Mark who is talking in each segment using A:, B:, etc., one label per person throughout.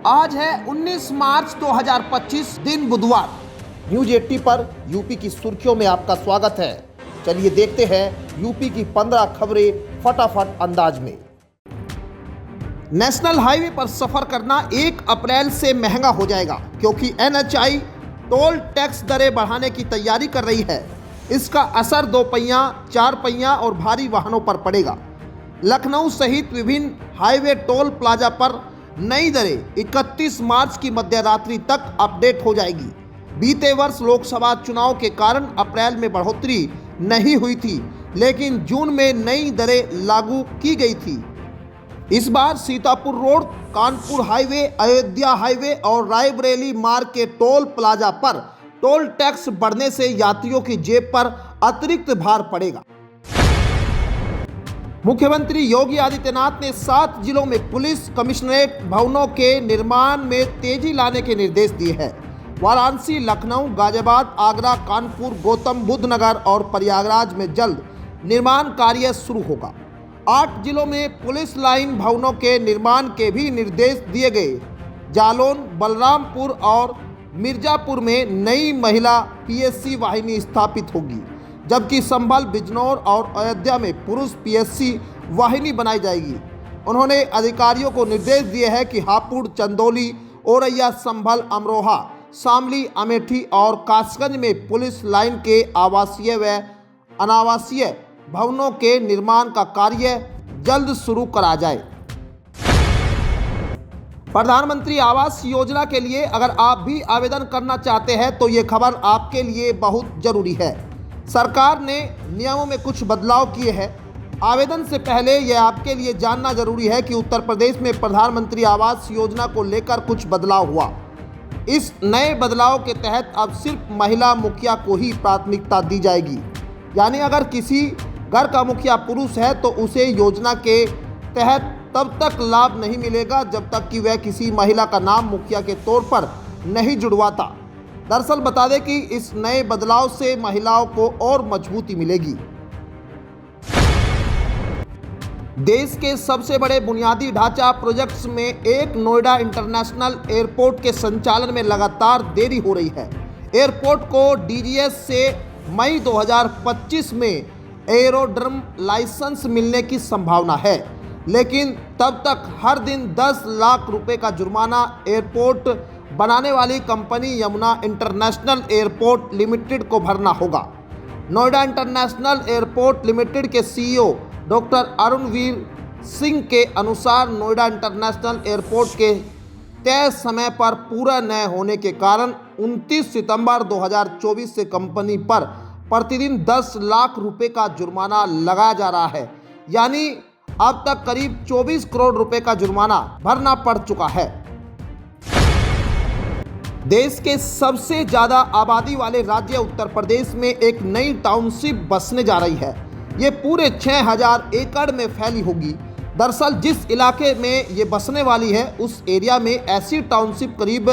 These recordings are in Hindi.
A: आज है 19 मार्च 2025 दिन बुधवार। न्यूज 80 पर यूपी की सुर्खियों में आपका स्वागत है। चलिए देखते हैं यूपी की 15 खबरें फटाफट अंदाज में। नेशनल हाईवे पर सफर करना 1 अप्रैल से महंगा हो जाएगा क्योंकि NHAI टोल टैक्स दरें बढ़ाने की तैयारी कर रही है। इसका असर 2 पहिया, 4 पहिया और भारी वाहनों पर पड़ेगा। लखनऊ सहित विभिन्न हाईवे टोल प्लाजा पर नई दरें 31 मार्च की मध्यरात्रि तक अपडेट हो जाएगी। बीते वर्ष लोकसभा चुनाव के कारण अप्रैल में बढ़ोतरी नहीं हुई थी, लेकिन जून में नई दरें लागू की गई थी। इस बार Sitapur road, Kanpur highway, Ayodhya highway और रायबरेली मार्ग के टोल प्लाजा पर टोल टैक्स बढ़ने से यात्रियों की जेब पर अतिरिक्त भार पड़ेगा। मुख्यमंत्री योगी आदित्यनाथ ने 7 जिलों में पुलिस कमिश्नरेट भवनों के निर्माण में तेजी लाने के निर्देश दिए हैं। वाराणसी, लखनऊ, गाजियाबाद, आगरा, कानपुर, गौतम बुद्ध नगर और प्रयागराज में जल्द निर्माण कार्य शुरू होगा। 8 जिलों में पुलिस लाइन भवनों के निर्माण के भी निर्देश दिए गए। जालौन, बलरामपुर और मिर्जापुर में नई महिला PSC वाहिनी स्थापित होगी, जबकि संभल, बिजनौर और अयोध्या में पुरुष PSC वाहिनी बनाई जाएगी। उन्होंने अधिकारियों को निर्देश दिए हैं कि हापुड़, चंदौली, औरैया, संभल, अमरोहा, शामली, अमेठी और कासगंज में पुलिस लाइन के आवासीय व अनावासीय भवनों के निर्माण का कार्य जल्द शुरू करा जाए। प्रधानमंत्री आवास योजना के लिए अगर आप भी आवेदन करना चाहते हैं तो ये खबर आपके लिए बहुत जरूरी है। सरकार ने नियमों में कुछ बदलाव किए हैं। आवेदन से पहले यह आपके लिए जानना जरूरी है कि उत्तर प्रदेश में प्रधानमंत्री आवास योजना को लेकर कुछ बदलाव हुआ। इस नए बदलाव के तहत अब सिर्फ महिला मुखिया को ही प्राथमिकता दी जाएगी। यानी अगर किसी घर का मुखिया पुरुष है तो उसे योजना के तहत तब तक लाभ नहीं मिलेगा जब तक कि वह किसी महिला का नाम मुखिया के तौर पर नहीं जुड़वाता। दरअसल बता दें कि इस नए बदलाव से महिलाओं को और मजबूती मिलेगी। देश के सबसे बड़े बुनियादी ढांचा प्रोजेक्ट्स में एक नोएडा इंटरनेशनल एयरपोर्ट के संचालन में लगातार देरी हो रही है। एयरपोर्ट को DGS से मई 2025 में एयरोड्रम लाइसेंस मिलने की संभावना है, लेकिन तब तक हर दिन 10 लाख रुपए का जुर्माना एयरपोर्ट बनाने वाली company Yamuna international airport limited को भरना होगा। नोएडा इंटरनेशनल एयरपोर्ट लिमिटेड के CEO डॉक्टर अरुणवीर सिंह के अनुसार नोएडा इंटरनेशनल एयरपोर्ट के तय समय पर पूरा न होने के कारण 29 सितंबर 2024 से कंपनी पर प्रतिदिन 10 लाख रुपए का जुर्माना लगाया जा रहा है। यानी अब तक करीब 24 करोड़ रुपए का जुर्माना भरना पड़ चुका है। देश के सबसे ज्यादा आबादी वाले राज्य उत्तर प्रदेश में एक नई टाउनशिप बसने जा रही है। ये पूरे 6000 एकड़ में फैली होगी। दरअसल जिस इलाके में ये बसने वाली है उस एरिया में ऐसी टाउनशिप करीब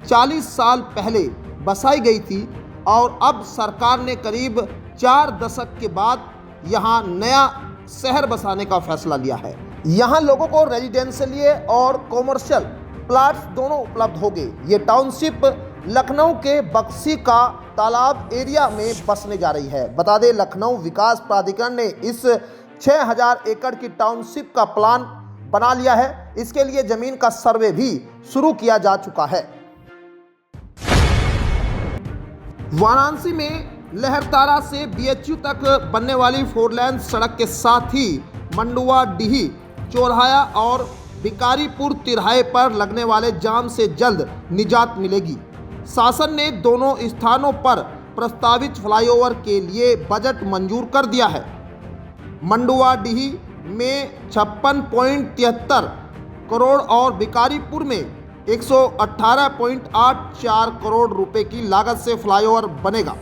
A: 40 साल पहले बसाई गई थी और अब सरकार ने करीब 4 दशक के बाद यहाँ नया शहर बसाने का फैसला लिया है। यहाँ लोगों को रेजिडेंशियल और कॉमर्शियल प्लाट्स दोनों उपलब्ध होंगे। ये टाउनशिप लखनऊ के बक्सी का तालाब एरिया में बसने जा रही है। बता दें, लखनऊ विकास प्राधिकरण ने इस 6000 एकड़ की टाउनशिप का प्लान बना लिया है। इसके लिए जमीन का सर्वे भी शुरू किया जा चुका है। वाराणसी में लहरतारा से BHU तक बनने वाली 4 लेन सड़क के साथ ही मंडुआ डीही चौराहा और भिकारीपुर तिराहे पर लगने वाले जाम से जल्द निजात मिलेगी। शासन ने दोनों स्थानों पर प्रस्तावित फ्लाईओवर के लिए बजट मंजूर कर दिया है। मंडुआ डीही में 56.73 करोड़ और भिकारीपुर में 118.84 करोड़ रुपए की लागत से फ्लाईओवर बनेगा।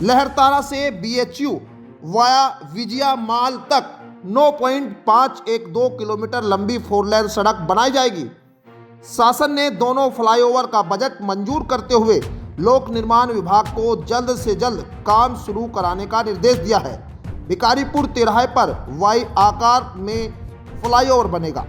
A: लहरतारा से BHU वाया विजया माल तक 9.512 किलोमीटर लंबी 4 लेन सड़क बनाई जाएगी। शासन ने दोनों फ्लाईओवर का बजट मंजूर करते हुए लोक निर्माण विभाग को जल्द से जल्द काम शुरू कराने का निर्देश दिया है। भिकारीपुर तिराहे पर Y आकार में फ्लाईओवर बनेगा।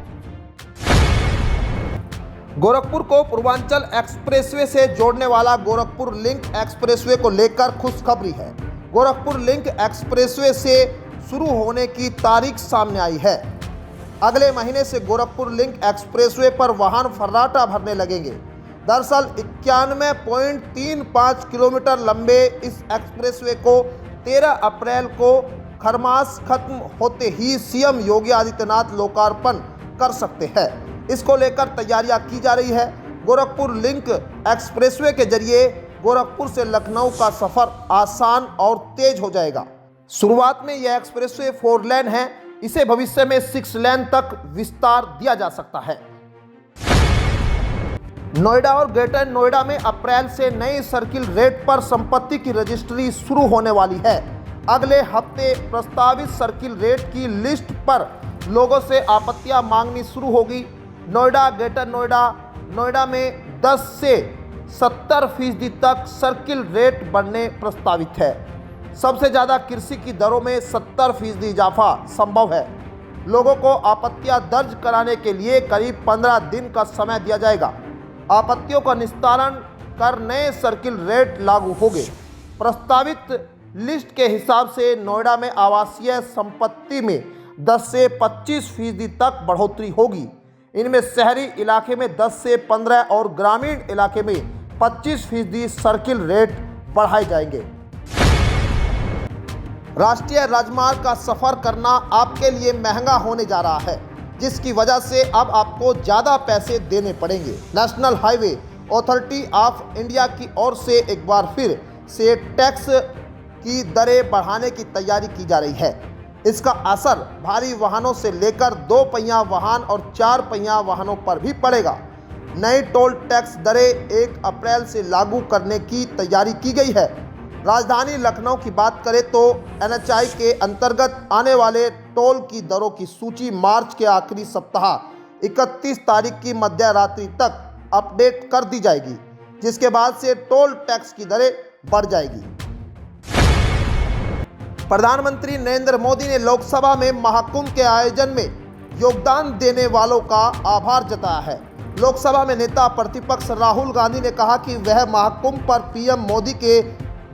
A: गोरखपुर को पूर्वांचल एक्सप्रेसवे से जोड़ने वाला गोरखपुर लिंक एक्सप्रेसवे को लेकर खुशखबरी है। गोरखपुर लिंक एक्सप्रेसवे से शुरू होने की तारीख सामने आई है। अगले महीने से गोरखपुर लिंक एक्सप्रेसवे पर वाहन फर्राटा भरने लगेंगे। दरअसल 91.35 किलोमीटर लंबे इस एक्सप्रेसवे को 13 अप्रैल को खरमास खत्म होते ही सीएम योगी आदित्यनाथ लोकार्पण कर सकते हैं। इसको लेकर तैयारियां की जा रही है। गोरखपुर लिंक एक्सप्रेसवे के जरिए गोरखपुर से लखनऊ का सफर आसान और तेज हो जाएगा। शुरुआत में यह एक्सप्रेसवे 4 लेन है। इसे भविष्य में 6 लेन तक विस्तार दिया जा सकता है। नोएडा और ग्रेटर नोएडा में अप्रैल से नई सर्किल रेट पर संपत्ति की रजिस्ट्री शुरू होने वाली है। अगले हफ्ते प्रस्तावित सर्किल रेट की लिस्ट पर लोगों से आपत्तियां मांगनी शुरू होगी। नोएडा, ग्रेटर नोएडा में 10 से 70% तक सर्किल रेट बढ़ने प्रस्तावित है। सबसे ज़्यादा कृषि की दरों में 70% इजाफा संभव है। लोगों को आपत्तियां दर्ज कराने के लिए करीब 15 दिन का समय दिया जाएगा। आपत्तियों का निस्तारण कर नए सर्किल रेट लागू होंगे। प्रस्तावित लिस्ट के हिसाब से नोएडा में आवासीय संपत्ति में 10 से 25% तक बढ़ोतरी होगी। इनमें शहरी इलाके में 10 से 15 और ग्रामीण इलाके में 25% सर्किल रेट बढ़ाए जाएंगे। राष्ट्रीय राजमार्ग का सफर करना आपके लिए महंगा होने जा रहा है, जिसकी वजह से अब आपको ज़्यादा पैसे देने पड़ेंगे। National highway authority of India की ओर से एक बार फिर से टैक्स की दरें बढ़ाने की तैयारी की जा रही है। इसका असर भारी वाहनों से लेकर 2 पहिया वाहन और 4 पहिया वाहनों पर भी पड़ेगा। नई टोल टैक्स दरें 1 अप्रैल से लागू करने की तैयारी की गई है। राजधानी लखनऊ की बात करें तो NHAI के अंतर्गत आने वाले टोल की दरों की सूची मार्च के आखिरी सप्ताह 31 तारीख की मध्य रात्रि तक अपडेट कर दी जाएगी, जिसके बाद से टोल टैक्स की दरें बढ़ जाएगी। प्रधानमंत्री नरेंद्र मोदी ने लोकसभा में महाकुंभ के आयोजन में योगदान देने वालों का आभार जताया है। लोकसभा में नेता प्रतिपक्ष राहुल गांधी ने कहा कि वह महाकुंभ पर पीएम मोदी के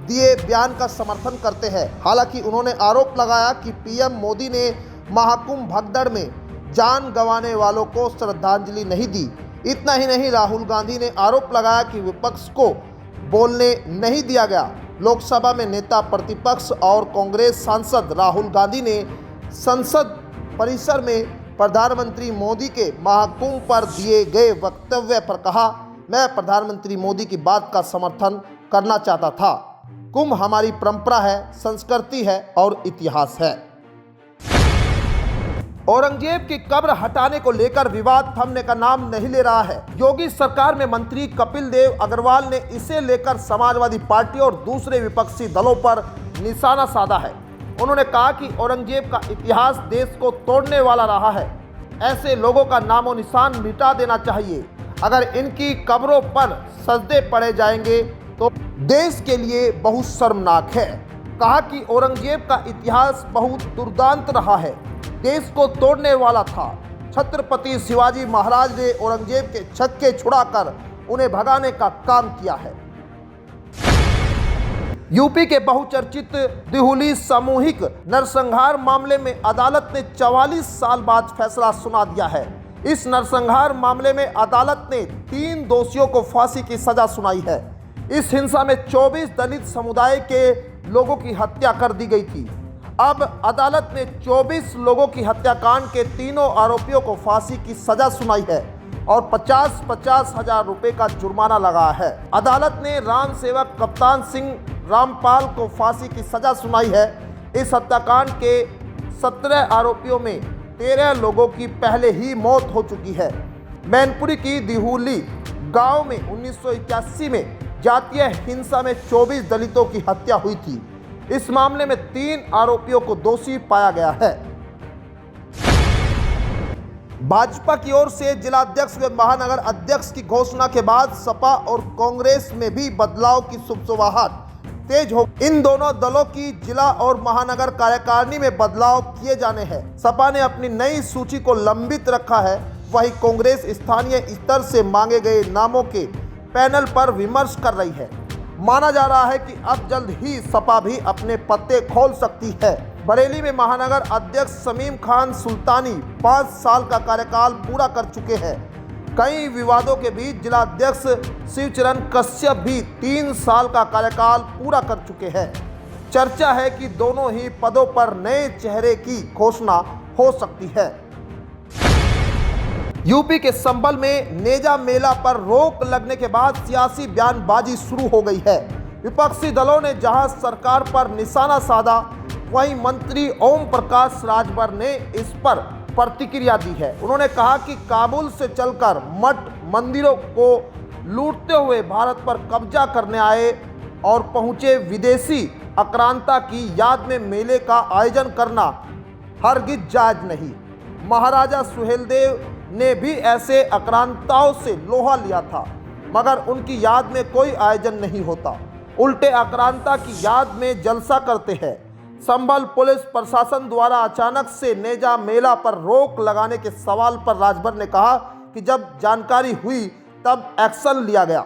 A: दिए बयान का समर्थन करते हैं। हालांकि उन्होंने आरोप लगाया कि पीएम मोदी ने महाकुंभ भगदड़ में जान गंवाने वालों को श्रद्धांजलि नहीं दी। इतना ही नहीं, राहुल गांधी ने आरोप लगाया कि विपक्ष को बोलने नहीं दिया गया। लोकसभा में नेता प्रतिपक्ष और कांग्रेस सांसद राहुल गांधी ने संसद परिसर में प्रधानमंत्री मोदी के महाकुंभ पर दिए गए वक्तव्य पर कहा, मैं प्रधानमंत्री मोदी की बात का समर्थन करना चाहता था। कुंभ हमारी परंपरा है, संस्कृति है और इतिहास है। औरंगजेब की कब्र हटाने को लेकर विवाद थमने का नाम नहीं ले रहा है। योगी सरकार में मंत्री कपिल देव अग्रवाल ने इसे लेकर समाजवादी पार्टी और दूसरे विपक्षी दलों पर निशाना साधा है। उन्होंने कहा कि औरंगजेब का इतिहास देश को तोड़ने वाला रहा है। ऐसे लोगों का नामो निशान मिटा देना चाहिए। अगर इनकी कब्रों पर सजदे पड़े जाएंगे तो देश के लिए बहुत शर्मनाक है। कहा कि औरंगजेब का इतिहास बहुत दुर्दांत रहा है, देश को तोड़ने वाला था। छत्रपति शिवाजी महाराज ने औरंगजेब के छक्के छुड़ाकर उन्हें भगाने का काम किया है। यूपी के बहुचर्चित दिहुली सामूहिक नरसंहार मामले में अदालत ने 44 साल बाद फैसला सुना दिया है। इस नरसंहार मामले में अदालत ने 3 दोषियों को फांसी की सजा सुनाई है। इस हिंसा में 24 दलित समुदाय के लोगों की हत्या कर दी गई थी। अब अदालत ने 24 लोगों की हत्याकांड के तीनों आरोपियों को फांसी की सजा सुनाई है और 50-50 हजार रुपए का जुर्माना लगाया है। अदालत ने राम सेवक कप्तान सिंह रामपाल को फांसी की सजा सुनाई है। इस हत्याकांड के 17 आरोपियों में 13 लोगों की पहले ही मौत हो चुकी है। मैनपुरी की दिहुली गांव में 1981 में जातीय हिंसा में 24 दलितों की हत्या हुई थी। इस मामले में 3 आरोपियों को दोषी पाया गया है। भाजपा की ओर से जिलाध्यक्ष व महानगर अध्यक्ष की घोषणा के बाद सपा और कांग्रेस में भी बदलाव की सुसुवाहट तेज हो। इन दोनों दलों की जिला और महानगर कार्यकारिणी में बदलाव किए जाने हैं। सपा ने अपनी नई सूची को लंबित रखा है, वहीं कांग्रेस स्थानीय स्तर से मांगे गए नामों के पैनल पर विमर्श कर रही है। माना जा रहा है कि अब जल्द ही सपा भी अपने पत्ते खोल सकती है। बरेली में महानगर अध्यक्ष शमीम खान सुल्तानी 5 साल का कार्यकाल पूरा कर चुके हैं। कई विवादों के बीच जिला अध्यक्ष शिवचरण कश्यप भी 3 साल का कार्यकाल पूरा कर चुके हैं। चर्चा है कि दोनों ही पदों पर नए चेहरे की घोषणा हो सकती है। यूपी के संभल में नेजा मेला पर रोक लगने के बाद सियासी बयानबाजी शुरू हो गई है। विपक्षी दलों ने जहां सरकार पर निशाना साधा, वहीं मंत्री ओम प्रकाश राजभर ने इस पर प्रतिक्रिया दी है। उन्होंने कहा कि काबुल से चलकर मठ मंदिरों को लूटते हुए भारत पर कब्जा करने आए और पहुंचे विदेशी आक्रांता की याद में मेले का आयोजन करना हरगिज जायज नहीं। महाराजा सुहेलदेव ने भी ऐसे आक्रांताओं से लोहा लिया था, मगर उनकी याद में कोई आयोजन नहीं होता, उल्टे आक्रांता की याद में जलसा करते हैं। संभल पुलिस प्रशासन द्वारा अचानक से नेजा मेला पर रोक लगाने के सवाल पर राजभर ने कहा कि जब जानकारी हुई तब एक्शन लिया गया।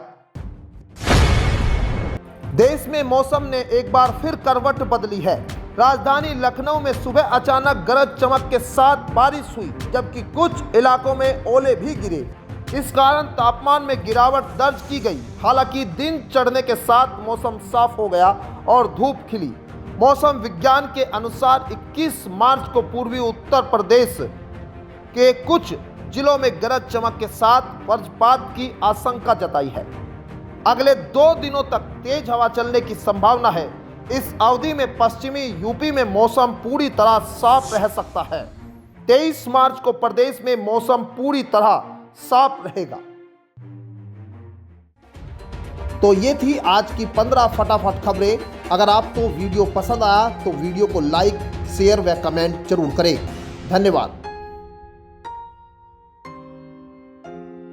A: देश में मौसम ने एक बार फिर करवट बदली है। राजधानी लखनऊ में सुबह अचानक गरज चमक के साथ बारिश हुई, जबकि कुछ इलाकों में ओले भी गिरे। इस कारण तापमान में गिरावट दर्ज की गई। हालांकि दिन चढ़ने के साथ मौसम साफ हो गया और धूप खिली। मौसम विज्ञान के अनुसार 21 मार्च को पूर्वी उत्तर प्रदेश के कुछ जिलों में गरज चमक के साथ वज्रपात की आशंका जताई है। अगले 2 दिनों तक तेज हवा चलने की संभावना है। इस अवधि में पश्चिमी यूपी में मौसम पूरी तरह साफ रह सकता है। 23 मार्च को प्रदेश में मौसम पूरी तरह साफ रहेगा। तो ये थी आज की 15 फटाफट खबरें। अगर आपको वीडियो पसंद आया तो वीडियो को लाइक, शेयर व कमेंट जरूर करें। धन्यवाद।